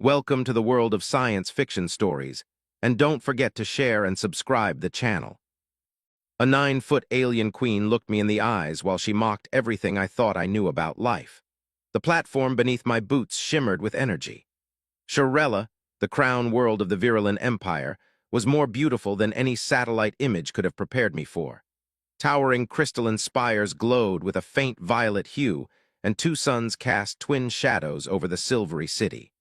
Welcome to the world of science fiction stories, and don't forget to share and subscribe the channel. A 9-foot alien queen looked me in the eyes while she mocked everything I thought I knew about life. The platform beneath my boots shimmered with energy. Shirella, the crown world of the Virulent Empire, was more beautiful than any satellite image could have prepared me for. Towering crystalline spires glowed with a faint violet hue, and two suns cast twin shadows over the silvery city.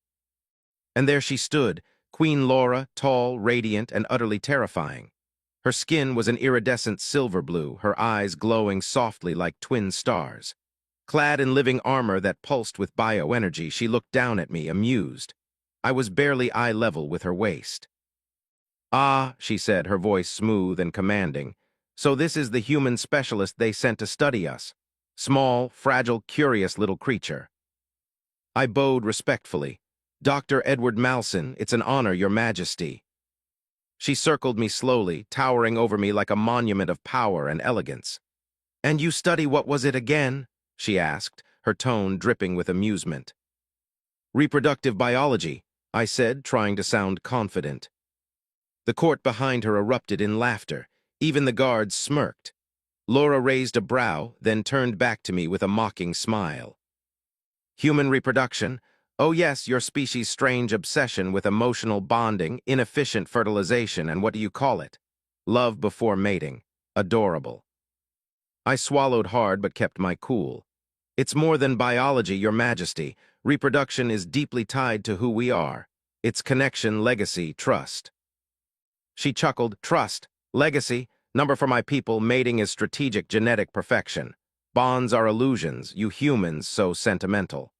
And there she stood, Queen Laura, tall, radiant, and utterly terrifying. Her skin was an iridescent silver blue, her eyes glowing softly like twin stars. Clad in living armor that pulsed with bioenergy, she looked down at me, amused. I was barely eye level with her waist. "Ah," she said, her voice smooth and commanding. "So this is the human specialist they sent to study us. Small, fragile, curious little creature." I bowed respectfully. "Dr. Edward Malson, it's an honor, Your Majesty." She circled me slowly, towering over me like a monument of power and elegance. "And you study what was it again?" she asked, her tone dripping with amusement. "Reproductive biology," I said, trying to sound confident. The court behind her erupted in laughter. Even the guards smirked. Laura raised a brow, then turned back to me with a mocking smile. "Human reproduction? Oh yes, your species' strange obsession with emotional bonding, inefficient fertilization, and what do you call it? Love before mating. Adorable." I swallowed hard but kept my cool. "It's more than biology, Your Majesty. Reproduction is deeply tied to who we are. It's connection, legacy, trust." She chuckled. "Trust, legacy, number for my people, mating is strategic genetic perfection. Bonds are illusions, you humans so sentimental."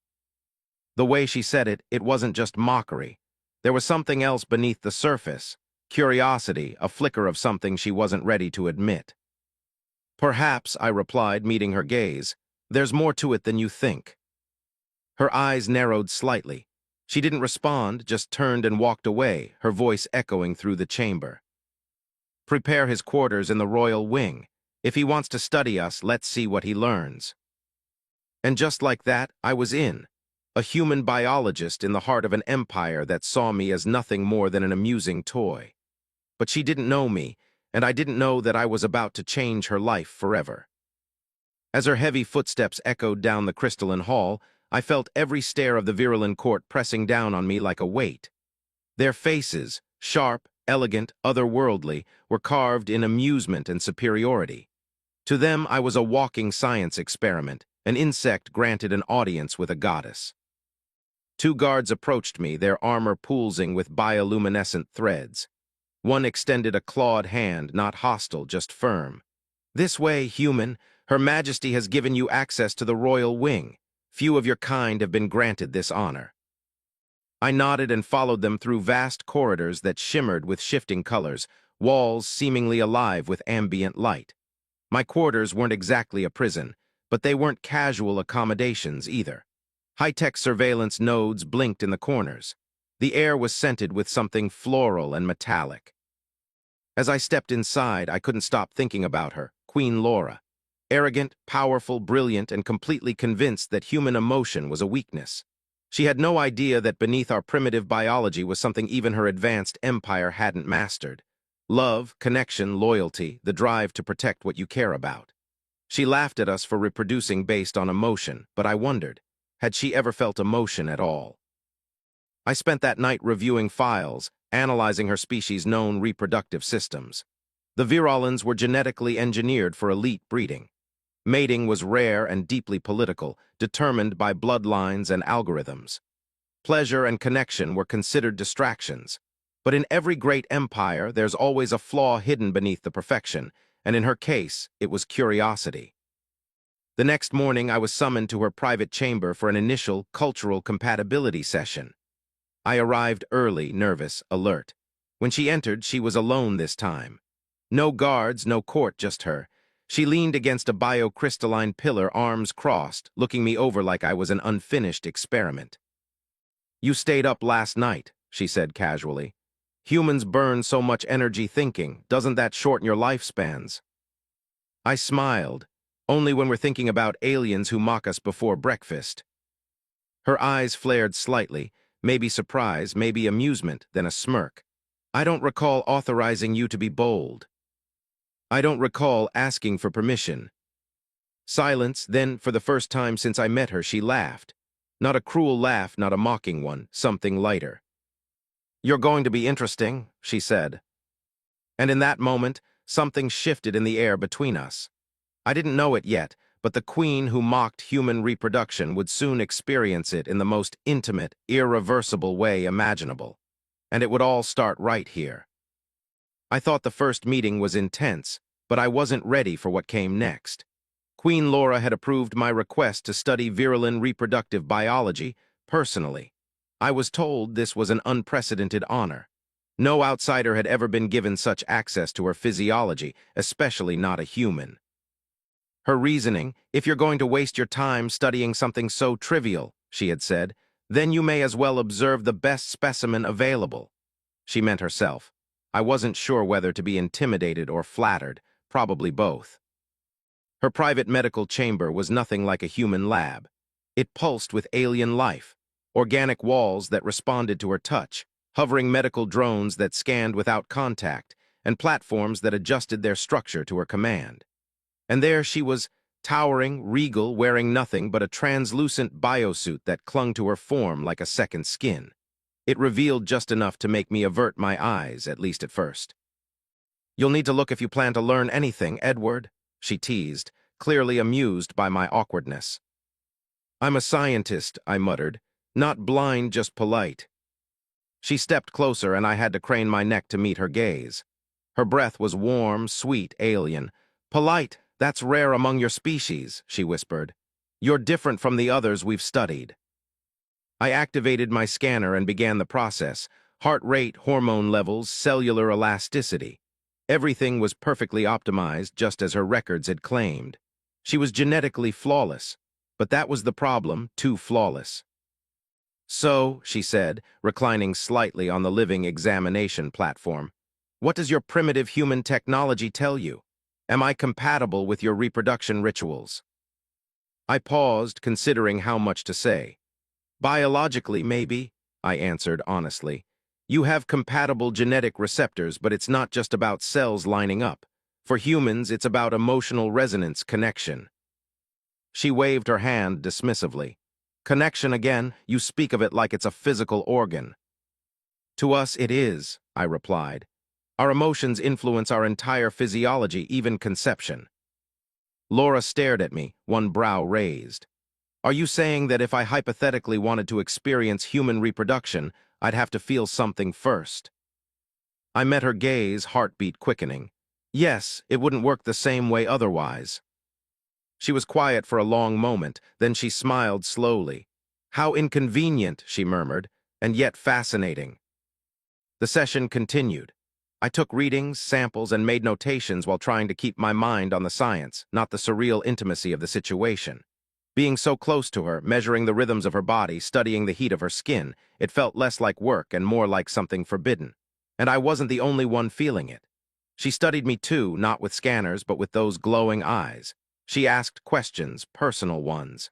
The way she said it, it wasn't just mockery. There was something else beneath the surface. Curiosity, a flicker of something she wasn't ready to admit. "Perhaps," I replied, meeting her gaze, "there's more to it than you think." Her eyes narrowed slightly. She didn't respond, just turned and walked away, her voice echoing through the chamber. "Prepare his quarters in the royal wing. If he wants to study us, let's see what he learns." And just like that, I was in. A human biologist in the heart of an empire that saw me as nothing more than an amusing toy. But she didn't know me, and I didn't know that I was about to change her life forever. As her heavy footsteps echoed down the crystalline hall, I felt every stare of the Virulent court pressing down on me like a weight. Their faces, sharp, elegant, otherworldly, were carved in amusement and superiority. To them, I was a walking science experiment, an insect granted an audience with a goddess. Two guards approached me, their armor pulsing with bioluminescent threads. One extended a clawed hand, not hostile, just firm. "This way, human. Her Majesty has given you access to the royal wing. Few of your kind have been granted this honor." I nodded and followed them through vast corridors that shimmered with shifting colors, walls seemingly alive with ambient light. My quarters weren't exactly a prison, but they weren't casual accommodations either. High-tech surveillance nodes blinked in the corners. The air was scented with something floral and metallic. As I stepped inside, I couldn't stop thinking about her, Queen Laura. Arrogant, powerful, brilliant, and completely convinced that human emotion was a weakness. She had no idea that beneath our primitive biology was something even her advanced empire hadn't mastered. Love, connection, loyalty, the drive to protect what you care about. She laughed at us for reproducing based on emotion, but I wondered, had she ever felt emotion at all? I spent that night reviewing files, analyzing her species' known reproductive systems. The Virolans were genetically engineered for elite breeding. Mating was rare and deeply political, determined by bloodlines and algorithms. Pleasure and connection were considered distractions. But in every great empire, there's always a flaw hidden beneath the perfection, and in her case, it was curiosity. The next morning, I was summoned to her private chamber for an initial cultural compatibility session. I arrived early, nervous, alert. When she entered, she was alone this time. No guards, no court, just her. She leaned against a biocrystalline pillar, arms crossed, looking me over like I was an unfinished experiment. "You stayed up last night," she said casually. "Humans burn so much energy thinking. Doesn't that shorten your lifespans?" I smiled. "Only when we're thinking about aliens who mock us before breakfast." Her eyes flared slightly, maybe surprise, maybe amusement, then a smirk. I don't recall authorizing you to be bold. I don't recall asking for permission. Silence, then, for the first time since I met her, she laughed. Not a cruel laugh, not a mocking one, something lighter. "You're going to be interesting," she said. And in that moment, something shifted in the air between us. I didn't know it yet, but the queen who mocked human reproduction would soon experience it in the most intimate, irreversible way imaginable. And it would all start right here. I thought the first meeting was intense, but I wasn't ready for what came next. Queen Laura had approved my request to study virulent reproductive biology personally. I was told this was an unprecedented honor. No outsider had ever been given such access to her physiology, especially not a human. Her reasoning, "If you're going to waste your time studying something so trivial," she had said, "then you may as well observe the best specimen available." She meant herself. I wasn't sure whether to be intimidated or flattered, probably both. Her private medical chamber was nothing like a human lab. It pulsed with alien life, organic walls that responded to her touch, hovering medical drones that scanned without contact, and platforms that adjusted their structure to her command. And there she was, towering, regal, wearing nothing but a translucent biosuit that clung to her form like a second skin. It revealed just enough to make me avert my eyes, at least at first. "You'll need to look if you plan to learn anything, Edward," she teased, clearly amused by my awkwardness. "I'm a scientist," I muttered, "not blind, just polite." She stepped closer, and I had to crane my neck to meet her gaze. Her breath was warm, sweet, alien. "Polite, that's rare among your species," she whispered. "You're different from the others we've studied." I activated my scanner and began the process. Heart rate, hormone levels, cellular elasticity. Everything was perfectly optimized, just as her records had claimed. She was genetically flawless, but that was the problem, too flawless. "So," she said, reclining slightly on the living examination platform, "what does your primitive human technology tell you? Am I compatible with your reproduction rituals?" I paused, considering how much to say. "Biologically, maybe," I answered honestly. "You have compatible genetic receptors, but it's not just about cells lining up. For humans, it's about emotional resonance connection." She waved her hand dismissively. "Connection again, you speak of it like it's a physical organ." "To us it is," I replied. "Our emotions influence our entire physiology, even conception." Laura stared at me, one brow raised. "Are you saying that if I hypothetically wanted to experience human reproduction, I'd have to feel something first?" I met her gaze, heartbeat quickening. "Yes, it wouldn't work the same way otherwise." She was quiet for a long moment, then she smiled slowly. "How inconvenient," she murmured, "and yet fascinating." The session continued. I took readings, samples, and made notations while trying to keep my mind on the science, not the surreal intimacy of the situation. Being so close to her, measuring the rhythms of her body, studying the heat of her skin, it felt less like work and more like something forbidden. And I wasn't the only one feeling it. She studied me too, not with scanners, but with those glowing eyes. She asked questions, personal ones.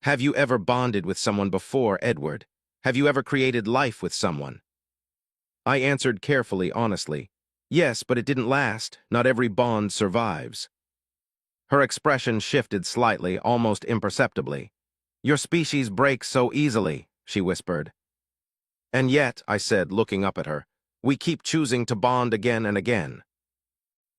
"Have you ever bonded with someone before, Edward? Have you ever created life with someone?" I answered carefully, honestly. "Yes, but it didn't last. Not every bond survives." Her expression shifted slightly, almost imperceptibly. "Your species breaks so easily," she whispered. "And yet," I said, looking up at her, "we keep choosing to bond again and again."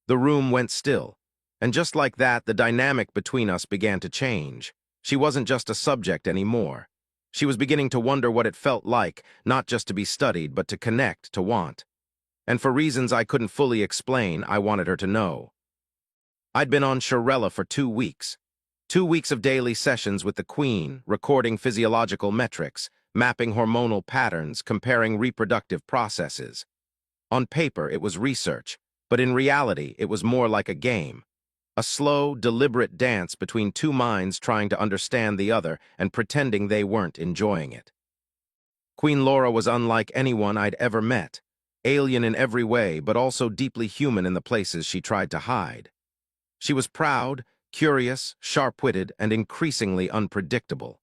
The room went still, and just like that, the dynamic between us began to change. She wasn't just a subject anymore. She was beginning to wonder what it felt like, not just to be studied, but to connect, to want. And for reasons I couldn't fully explain, I wanted her to know. I'd been on Shirella for 2 weeks. 2 weeks of daily sessions with the Queen, recording physiological metrics, mapping hormonal patterns, comparing reproductive processes. On paper, it was research, but in reality, it was more like a game. A slow, deliberate dance between two minds trying to understand the other and pretending they weren't enjoying it. Queen Laura was unlike anyone I'd ever met, alien in every way, but also deeply human in the places she tried to hide. She was proud, curious, sharp-witted, and increasingly unpredictable.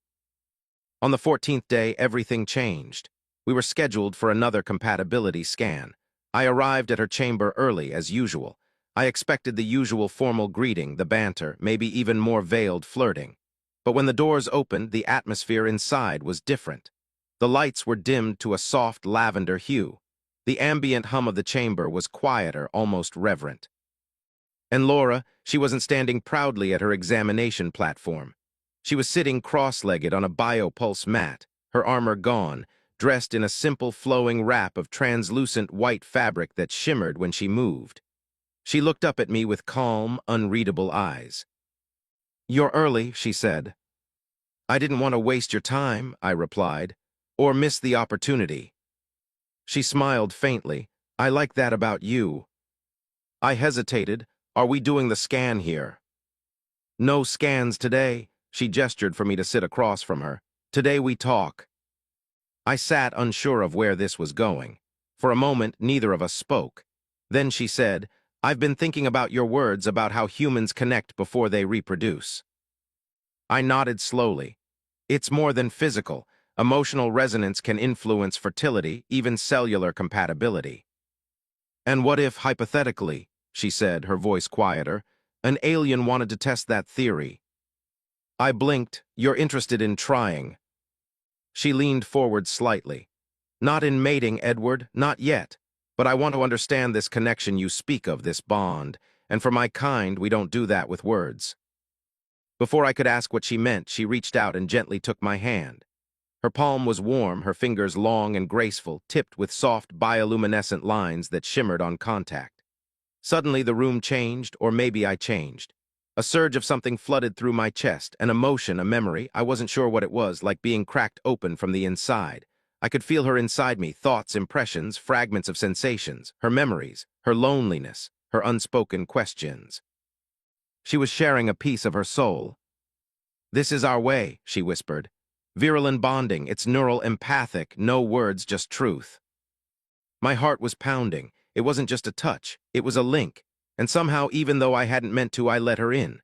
On the 14th day, everything changed. We were scheduled for another compatibility scan. I arrived at her chamber early, as usual. I expected the usual formal greeting, the banter, maybe even more veiled flirting. But when the doors opened, the atmosphere inside was different. The lights were dimmed to a soft lavender hue. The ambient hum of the chamber was quieter, almost reverent. And Laura, she wasn't standing proudly at her examination platform. She was sitting cross-legged on a biopulse mat, her armor gone, dressed in a simple flowing wrap of translucent white fabric that shimmered when she moved. She looked up at me with calm, unreadable eyes. "You're early," she said. "I didn't want to waste your time," I replied, "or miss the opportunity." She smiled faintly. "I like that about you." I hesitated. "Are we doing the scan here?" "No scans today." She gestured for me to sit across from her. "Today we talk." I sat unsure of where this was going. For a moment, neither of us spoke. Then she said, "I've been thinking about your words about how humans connect before they reproduce." I nodded slowly. It's more than physical. Emotional resonance can influence fertility, even cellular compatibility. "And what if, hypothetically," she said, her voice quieter, "an alien wanted to test that theory?" I blinked. "You're interested in trying." She leaned forward slightly. "Not in mating, Edward, not yet. But I want to understand this connection you speak of, this bond. And for my kind, we don't do that with words." Before I could ask what she meant, she reached out and gently took my hand. Her palm was warm, her fingers long and graceful, tipped with soft bioluminescent lines that shimmered on contact. Suddenly the room changed, or maybe I changed. A surge of something flooded through my chest, an emotion, a memory. I wasn't sure what it was, like being cracked open from the inside. I could feel her inside me, thoughts, impressions, fragments of sensations, her memories, her loneliness, her unspoken questions. She was sharing a piece of her soul. "This is our way," she whispered. "Virulent bonding, it's neural empathic, no words, just truth." My heart was pounding. It wasn't just a touch, it was a link. And somehow, even though I hadn't meant to, I let her in.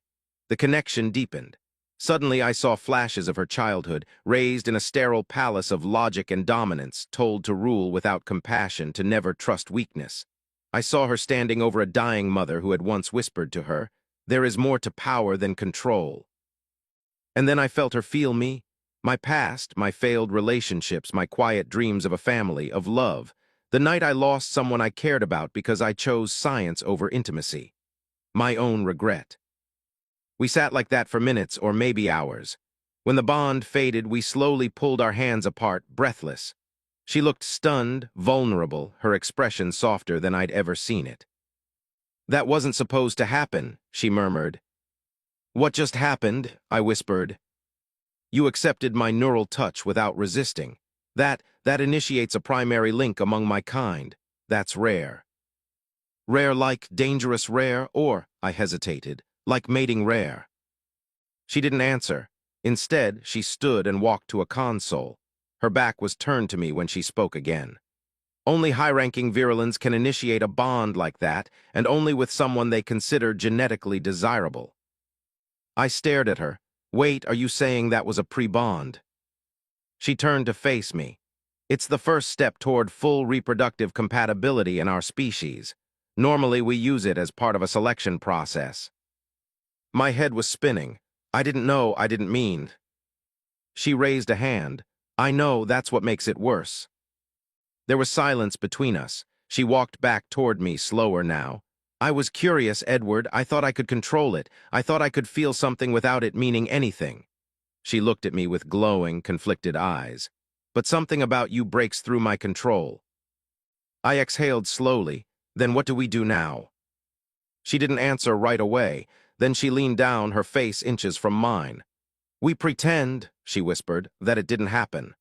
The connection deepened. Suddenly I saw flashes of her childhood, raised in a sterile palace of logic and dominance, told to rule without compassion, to never trust weakness. I saw her standing over a dying mother who had once whispered to her, "There is more to power than control." And then I felt her feel me. My past, my failed relationships, my quiet dreams of a family, of love. The night I lost someone I cared about because I chose science over intimacy. My own regret. We sat like that for minutes or maybe hours. When the bond faded, we slowly pulled our hands apart, breathless. She looked stunned, vulnerable, her expression softer than I'd ever seen it. "That wasn't supposed to happen," she murmured. "What just happened?" I whispered. "You accepted my neural touch without resisting. That initiates a primary link among my kind. That's rare." "Rare like dangerous rare, or," I hesitated, "like mating rare?" She didn't answer. Instead, she stood and walked to a console. Her back was turned to me when she spoke again. "Only high-ranking virulins can initiate a bond like that, and only with someone they consider genetically desirable." I stared at her. "Wait, are you saying that was a pre-bond?" She turned to face me. "It's the first step toward full reproductive compatibility in our species. Normally, we use it as part of a selection process." My head was spinning. I didn't know, I didn't mean. She raised a hand. "I know, that's what makes it worse." There was silence between us. She walked back toward me, slower now. "I was curious, Edward. I thought I could control it. I thought I could feel something without it meaning anything." She looked at me with glowing, conflicted eyes. "But something about you breaks through my control." I exhaled slowly. "Then what do we do now?" She didn't answer right away. Then she leaned down, her face inches from mine. "We pretend," she whispered, "that it didn't happen."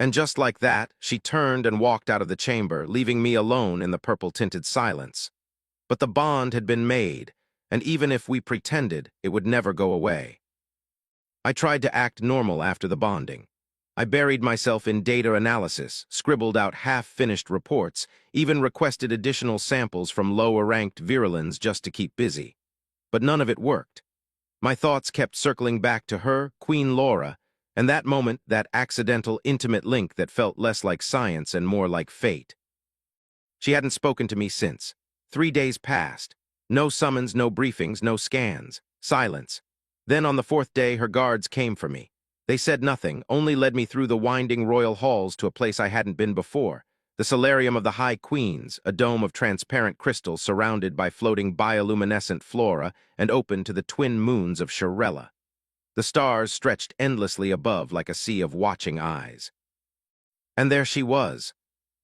And just like that, she turned and walked out of the chamber, leaving me alone in the purple-tinted silence. But the bond had been made, and even if we pretended, it would never go away. I tried to act normal after the bonding. I buried myself in data analysis, scribbled out half-finished reports, even requested additional samples from lower-ranked virulins just to keep busy. But none of it worked. My thoughts kept circling back to her, Queen Laura, And that moment, that accidental, intimate link that felt less like science and more like fate. She hadn't spoken to me since. 3 days passed. No summons, no briefings, no scans. Silence. Then on the fourth day, her guards came for me. They said nothing, only led me through the winding royal halls to a place I hadn't been before. The solarium of the High Queens, a dome of transparent crystal surrounded by floating bioluminescent flora and open to the twin moons of Shirella. The stars stretched endlessly above like a sea of watching eyes. And there she was.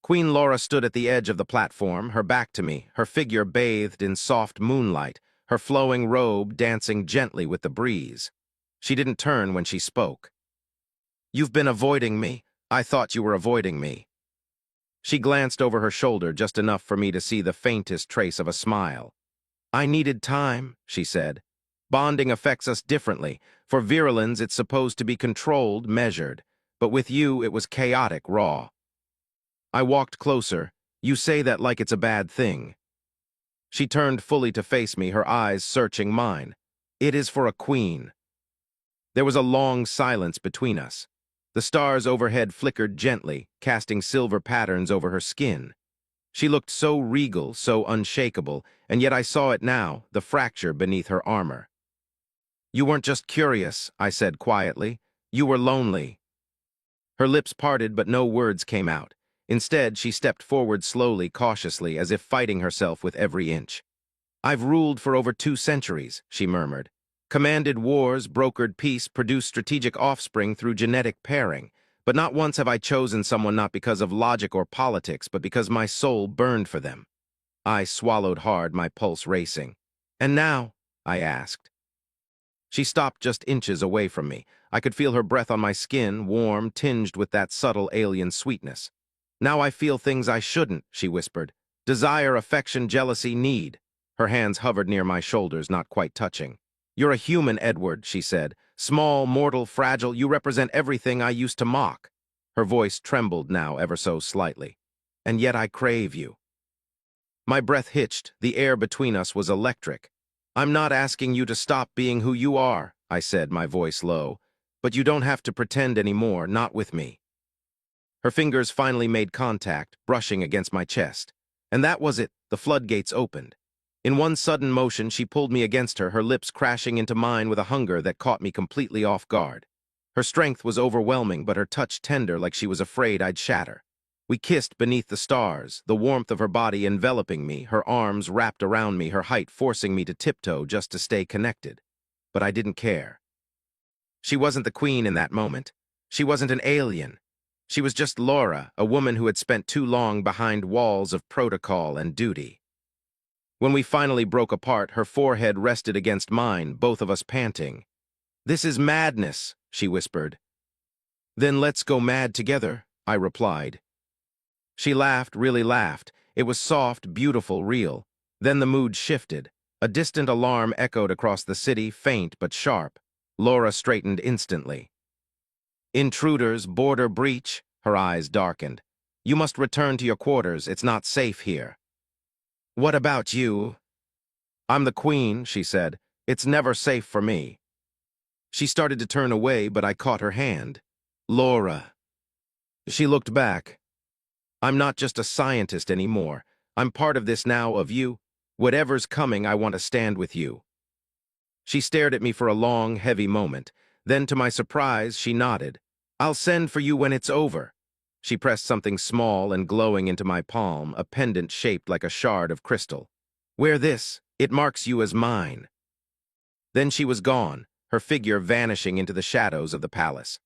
Queen Laura stood at the edge of the platform, her back to me, her figure bathed in soft moonlight, her flowing robe dancing gently with the breeze. She didn't turn when she spoke. "You've been avoiding me. I thought you were avoiding me." She glanced over her shoulder just enough for me to see the faintest trace of a smile. "I needed time," she said. "Bonding affects us differently. For Virulens, it's supposed to be controlled, measured. But with you, it was chaotic, raw." I walked closer. "You say that like it's a bad thing." She turned fully to face me, her eyes searching mine. "It is for a queen." There was a long silence between us. The stars overhead flickered gently, casting silver patterns over her skin. She looked so regal, so unshakable, and yet I saw it now, the fracture beneath her armor. "You weren't just curious," I said quietly. "You were lonely." Her lips parted, but no words came out. Instead, she stepped forward slowly, cautiously, as if fighting herself with every inch. "I've ruled for over 2 centuries," she murmured. "Commanded wars, brokered peace, produced strategic offspring through genetic pairing. But not once have I chosen someone not because of logic or politics, but because my soul burned for them." I swallowed hard, my pulse racing. "And now?" I asked. She stopped just inches away from me. I could feel her breath on my skin, warm, tinged with that subtle alien sweetness. "Now I feel things I shouldn't," she whispered. "Desire, affection, jealousy, need." Her hands hovered near my shoulders, not quite touching. "You're a human, Edward," she said. "Small, mortal, fragile, you represent everything I used to mock." Her voice trembled now ever so slightly. "And yet I crave you." My breath hitched. The air between us was electric. "I'm not asking you to stop being who you are," I said, my voice low. "But you don't have to pretend anymore, not with me." Her fingers finally made contact, brushing against my chest. And that was it. The floodgates opened. In one sudden motion, she pulled me against her, her lips crashing into mine with a hunger that caught me completely off guard. Her strength was overwhelming, but her touch tender, like she was afraid I'd shatter. We kissed beneath the stars, the warmth of her body enveloping me, her arms wrapped around me, her height forcing me to tiptoe just to stay connected. But I didn't care. She wasn't the queen in that moment. She wasn't an alien. She was just Laura, a woman who had spent too long behind walls of protocol and duty. When we finally broke apart, her forehead rested against mine, both of us panting. "This is madness," she whispered. "Then let's go mad together," I replied. She laughed, really laughed. It was soft, beautiful, real. Then the mood shifted. A distant alarm echoed across the city, faint but sharp. Laura straightened instantly. "Intruders, border breach," her eyes darkened. "You must return to your quarters, it's not safe here." "What about you?" "I'm the queen," she said. "It's never safe for me." She started to turn away, but I caught her hand. "Laura." She looked back. "I'm not just a scientist anymore. I'm part of this now, of you. Whatever's coming, I want to stand with you." She stared at me for a long, heavy moment. Then, to my surprise, she nodded. "I'll send for you when it's over." She pressed something small and glowing into my palm, a pendant shaped like a shard of crystal. "Wear this. It marks you as mine." Then she was gone, her figure vanishing into the shadows of the palace.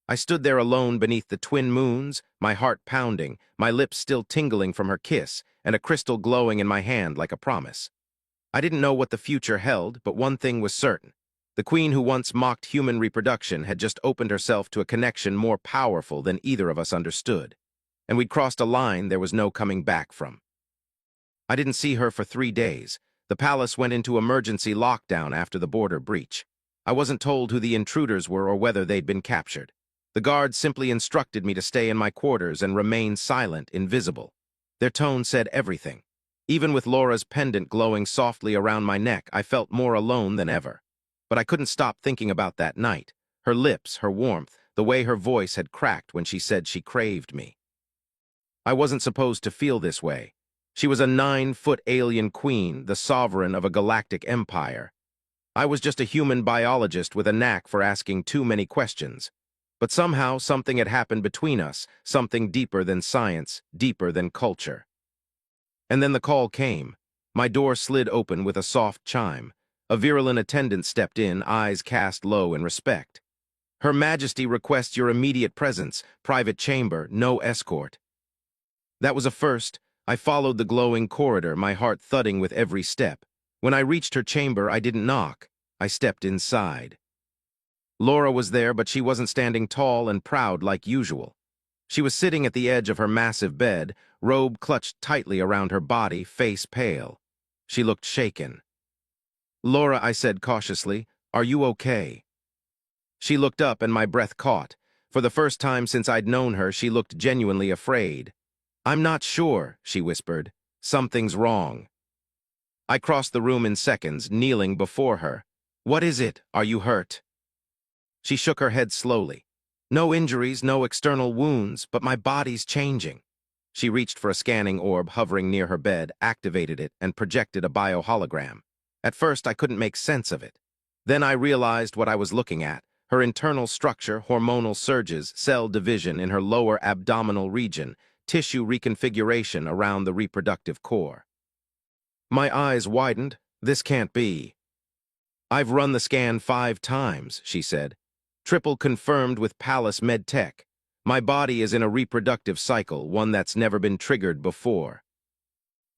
I stood there alone beneath the twin moons, my heart pounding, my lips still tingling from her kiss, and a crystal glowing in my hand like a promise. I didn't know what the future held, but one thing was certain. The queen who once mocked human reproduction had just opened herself to a connection more powerful than either of us understood. And we'd crossed a line there was no coming back from. I didn't see her for 3 days. The palace went into emergency lockdown after the border breach. I wasn't told who the intruders were or whether they'd been captured. The guards simply instructed me to stay in my quarters and remain silent, invisible. Their tone said everything. Even with Laura's pendant glowing softly around my neck, I felt more alone than ever. But I couldn't stop thinking about that night. Her lips, her warmth, the way her voice had cracked when she said she craved me. I wasn't supposed to feel this way. She was a 9-foot alien queen, the sovereign of a galactic empire. I was just a human biologist with a knack for asking too many questions. But somehow something had happened between us, something deeper than science, deeper than culture. And then the call came. My door slid open with a soft chime. A virulent attendant stepped in, eyes cast low in respect. Her Majesty requests your immediate presence, private chamber, no escort. That was a first. I followed the glowing corridor, my heart thudding with every step. When I reached her chamber, I didn't knock. I stepped inside. Laura was there, but she wasn't standing tall and proud like usual. She was sitting at the edge of her massive bed, robe clutched tightly around her body, face pale. She looked shaken. "Laura," I said cautiously, "are you okay?" She looked up and my breath caught. For the first time since I'd known her, she looked genuinely afraid. "I'm not sure," she whispered. "Something's wrong." I crossed the room in seconds, kneeling before her. "What is it? Are you hurt?" She shook her head slowly. "No injuries, no external wounds, but my body's changing." She reached for a scanning orb hovering near her bed, activated it, and projected a biohologram. At first, I couldn't make sense of it. Then I realized what I was looking at. Her internal structure, hormonal surges, cell division in her lower abdominal region, tissue reconfiguration around the reproductive core. My eyes widened. "This can't be." "I've run the scan 5 times, she said. "Triple confirmed with Palace MedTech. My body is in a reproductive cycle, one that's never been triggered before."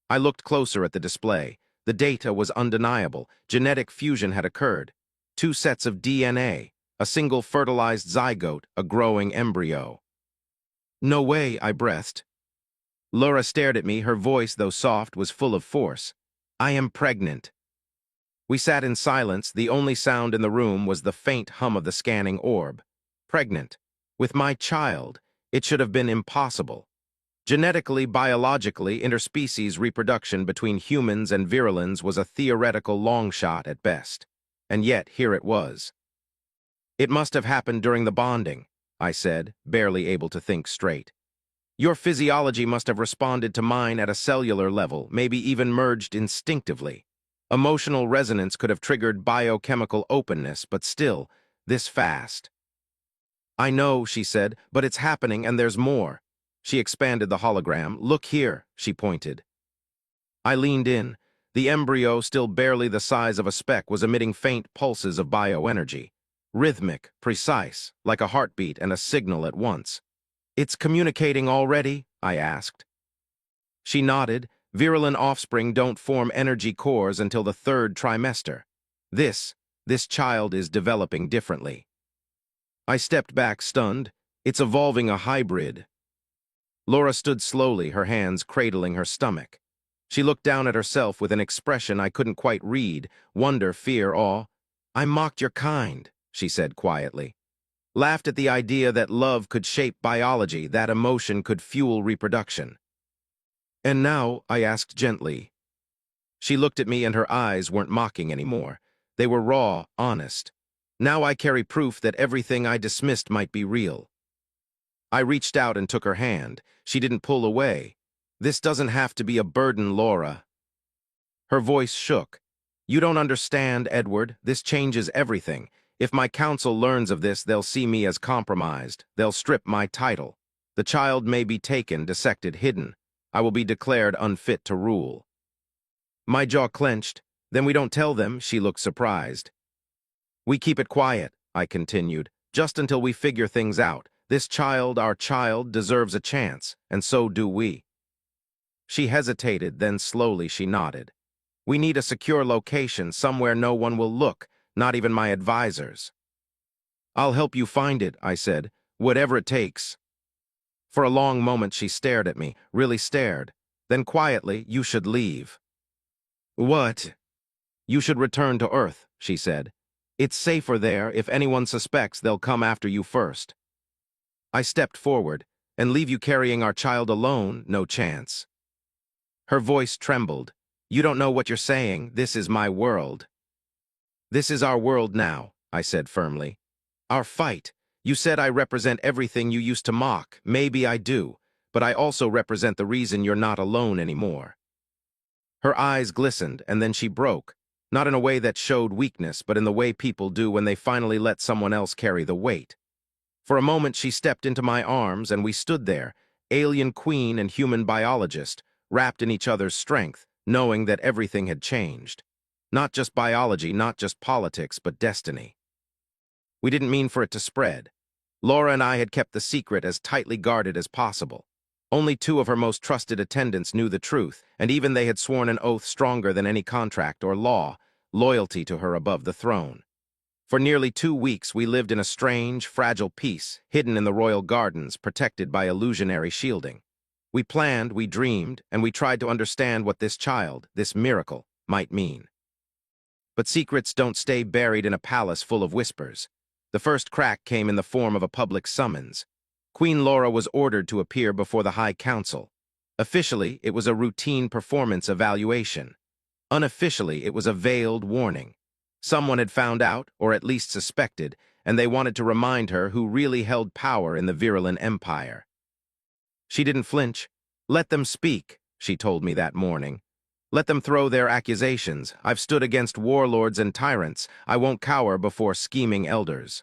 I looked closer at the display. The data was undeniable. Genetic fusion had occurred. 2 sets of DNA, a single fertilized zygote, a growing embryo. "No way," I breathed. Laura stared at me. Her voice, though soft, was full of force. "I am pregnant." We sat in silence. The only sound in the room was the faint hum of the scanning orb. Pregnant. With my child. It should have been impossible. Genetically, biologically, interspecies reproduction between humans and virulins was a theoretical long shot at best. And yet, here it was. "It must have happened during the bonding," I said, barely able to think straight. "Your physiology must have responded to mine at a cellular level, maybe even merged instinctively. Emotional resonance could have triggered biochemical openness, but still, this fast." "I know," she said, "but it's happening and there's more." She expanded the hologram. "Look here," she pointed. I leaned in. The embryo, still barely the size of a speck, was emitting faint pulses of bioenergy. Rhythmic, precise, like a heartbeat and a signal at once. "It's communicating already?" I asked. She nodded. "Virulent offspring don't form energy cores until the 3rd trimester. This child is developing differently." I stepped back, stunned. "It's evolving a hybrid." Laura stood slowly, her hands cradling her stomach. She looked down at herself with an expression I couldn't quite read, wonder, fear, awe. "I mocked your kind," she said quietly. "Laughed at the idea that love could shape biology, that emotion could fuel reproduction." "And now?" I asked gently. She looked at me and her eyes weren't mocking anymore. They were raw, honest. "Now I carry proof that everything I dismissed might be real." I reached out and took her hand. She didn't pull away. "This doesn't have to be a burden, Laura." Her voice shook. "You don't understand, Edward. This changes everything. If my council learns of this, they'll see me as compromised. They'll strip my title. The child may be taken, dissected, hidden. I will be declared unfit to rule." My jaw clenched. "Then we don't tell them?" She looked surprised. "We keep it quiet," I continued, "just until we figure things out. This child, our child, deserves a chance, and so do we." She hesitated, then slowly she nodded. "We need a secure location, somewhere no one will look, not even my advisors." "I'll help you find it," I said, "whatever it takes." For a long moment she stared at me, really stared. Then quietly, "You should leave." "What?" "You should return to Earth," she said. "It's safer there. If anyone suspects, they'll come after you first." I stepped forward. "And leave you carrying our child alone? No chance." Her voice trembled. "You don't know what you're saying. This is my world." "This is our world now," I said firmly. "Our fight. You said I represent everything you used to mock. Maybe I do, but I also represent the reason you're not alone anymore." Her eyes glistened, and then she broke, not in a way that showed weakness, but in the way people do when they finally let someone else carry the weight. For a moment, she stepped into my arms, and we stood there, alien queen and human biologist, wrapped in each other's strength, knowing that everything had changed. Not just biology, not just politics, but destiny. We didn't mean for it to spread. Laura and I had kept the secret as tightly guarded as possible. Only two of her most trusted attendants knew the truth, and even they had sworn an oath stronger than any contract or law, loyalty to her above the throne. For nearly 2 weeks, we lived in a strange, fragile peace, hidden in the royal gardens, protected by illusionary shielding. We planned, we dreamed, and we tried to understand what this child, this miracle, might mean. But secrets don't stay buried in a palace full of whispers. The first crack came in the form of a public summons. Queen Laura was ordered to appear before the High Council. Officially, it was a routine performance evaluation. Unofficially, it was a veiled warning. Someone had found out, or at least suspected, and they wanted to remind her who really held power in the Virulent Empire. She didn't flinch. "Let them speak," she told me that morning. "Let them throw their accusations. I've stood against warlords and tyrants. I won't cower before scheming elders."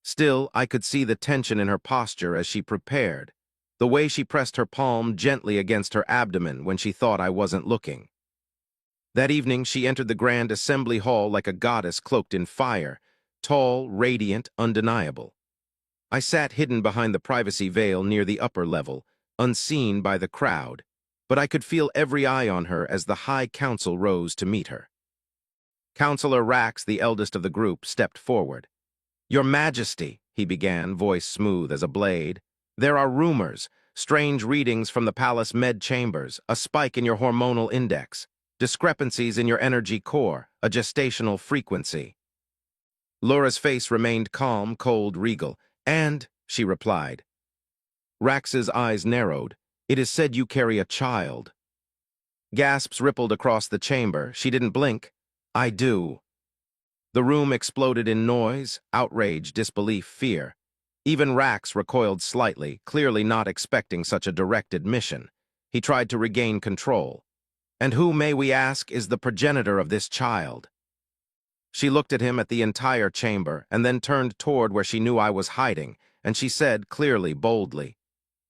Still, I could see the tension in her posture as she prepared, the way she pressed her palm gently against her abdomen when she thought I wasn't looking. That evening, she entered the Grand Assembly Hall like a goddess cloaked in fire, tall, radiant, undeniable. I sat hidden behind the privacy veil near the upper level, unseen by the crowd, but I could feel every eye on her as the High Council rose to meet her. Counselor Rax, the eldest of the group, stepped forward. "Your Majesty," he began, voice smooth as a blade, "there are rumors, strange readings from the palace med chambers, a spike in your hormonal index, discrepancies in your energy core, a gestational frequency." Laura's face remained calm, cold, regal. "And," she replied. Rax's eyes narrowed. "It is said you carry a child." Gasps rippled across the chamber. She didn't blink. "I do." The room exploded in noise, outrage, disbelief, fear. Even Rax recoiled slightly, clearly not expecting such a direct admission. He tried to regain control. "And who, may we ask, is the progenitor of this child?" She looked at him, at the entire chamber, and then turned toward where she knew I was hiding, and she said clearly, boldly,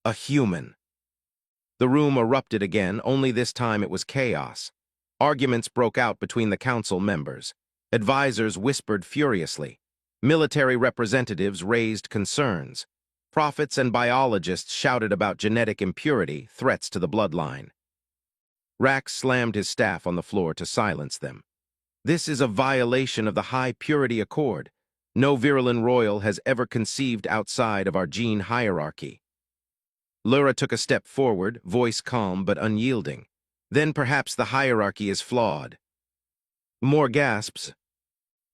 "A human." The room erupted again, only this time it was chaos. Arguments broke out between the council members. Advisors whispered furiously. Military representatives raised concerns. Prophets and biologists shouted about genetic impurity, threats to the bloodline. Rax slammed his staff on the floor to silence them. "This is a violation of the High Purity Accord. No Virulent Royal has ever conceived outside of our gene hierarchy." Laura took a step forward, voice calm but unyielding. "Then perhaps the hierarchy is flawed." More gasps.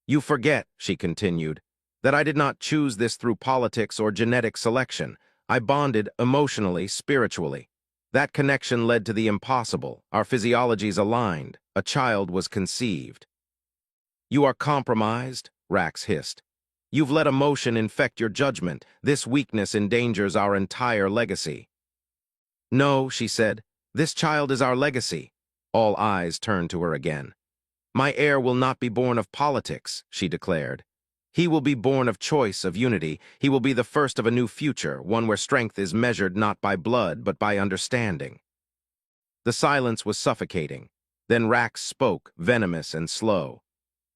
"You forget," she continued, "that I did not choose this through politics or genetic selection. I bonded emotionally, spiritually. That connection led to the impossible. Our physiologies aligned. A child was conceived." "You are compromised," Rax hissed. "You've let emotion infect your judgment. This weakness endangers our entire legacy." "No," she said. "This child is our legacy." All eyes turned to her again. "My heir will not be born of politics," she declared. "He will be born of choice, of unity. He will be the first of a new future, one where strength is measured not by blood, but by understanding." The silence was suffocating. Then Rax spoke, venomous and slow.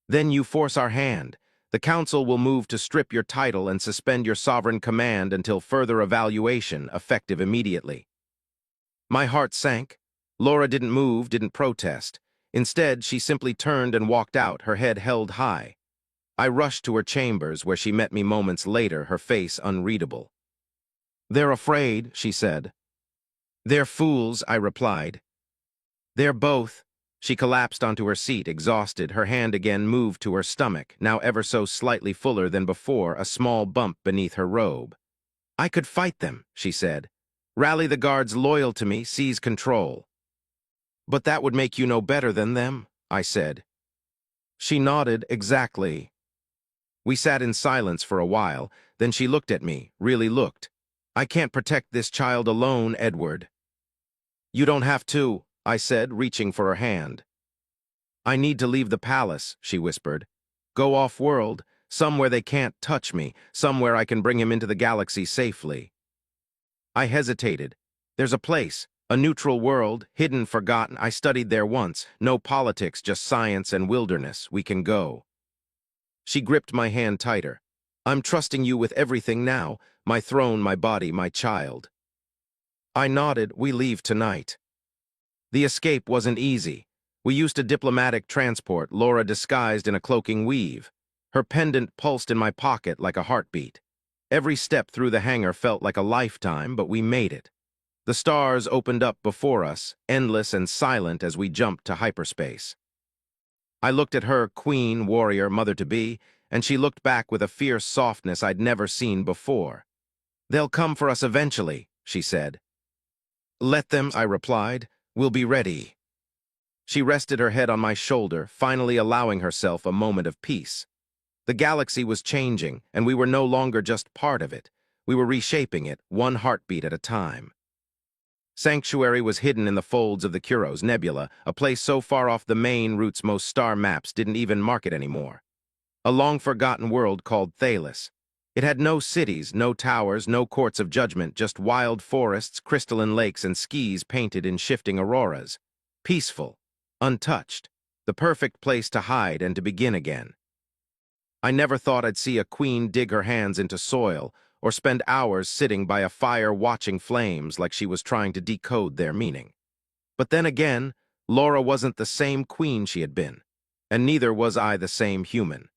"Then you force our hand. The council will move to strip your title and suspend your sovereign command until further evaluation, effective immediately." My heart sank. Laura didn't move, didn't protest. Instead, she simply turned and walked out, her head held high. I rushed to her chambers, where she met me moments later, her face unreadable. "They're afraid," she said. "They're fools," I replied. "They're both." She collapsed onto her seat, exhausted. Her hand again moved to her stomach, now ever so slightly fuller than before, a small bump beneath her robe. "I could fight them," she said. "Rally the guards loyal to me, seize control." "But that would make you no better than them," I said. She nodded. "Exactly." We sat in silence for a while, Then she looked at me, really looked. "I can't protect this child alone, Edward." "You don't have to," I said, reaching for her hand. "I need to leave the palace," she whispered. "Go off-world, somewhere they can't touch me, somewhere I can bring him into the galaxy safely." I hesitated. "There's a place, a neutral world, hidden, forgotten. I studied there once. No politics, just science and wilderness. We can go." She gripped my hand tighter. "I'm trusting you with everything now, my throne, my body, my child." I nodded. "We leave tonight." The escape wasn't easy. We used a diplomatic transport, Laura disguised in a cloaking weave. Her pendant pulsed in my pocket like a heartbeat. Every step through the hangar felt like a lifetime, but we made it. The stars opened up before us, endless and silent as we jumped to hyperspace. I looked at her, queen, warrior, mother-to-be, and she looked back with a fierce softness I'd never seen before. "They'll come for us eventually," she said. "Let them," I replied. "We'll be ready." She rested her head on my shoulder, finally allowing herself a moment of peace. The galaxy was changing, and we were no longer just part of it. We were reshaping it, one heartbeat at a time. Sanctuary was hidden in the folds of the Kuros Nebula, a place so far off the main routes most star maps didn't even mark it anymore. A long-forgotten world called Thalos. It had no cities, no towers, no courts of judgment, just wild forests, crystalline lakes, and skies painted in shifting auroras. Peaceful, untouched, the perfect place to hide and to begin again. I never thought I'd see a queen dig her hands into soil or spend hours sitting by a fire watching flames like she was trying to decode their meaning. But then again, Laura wasn't the same queen she had been, and neither was I the same human.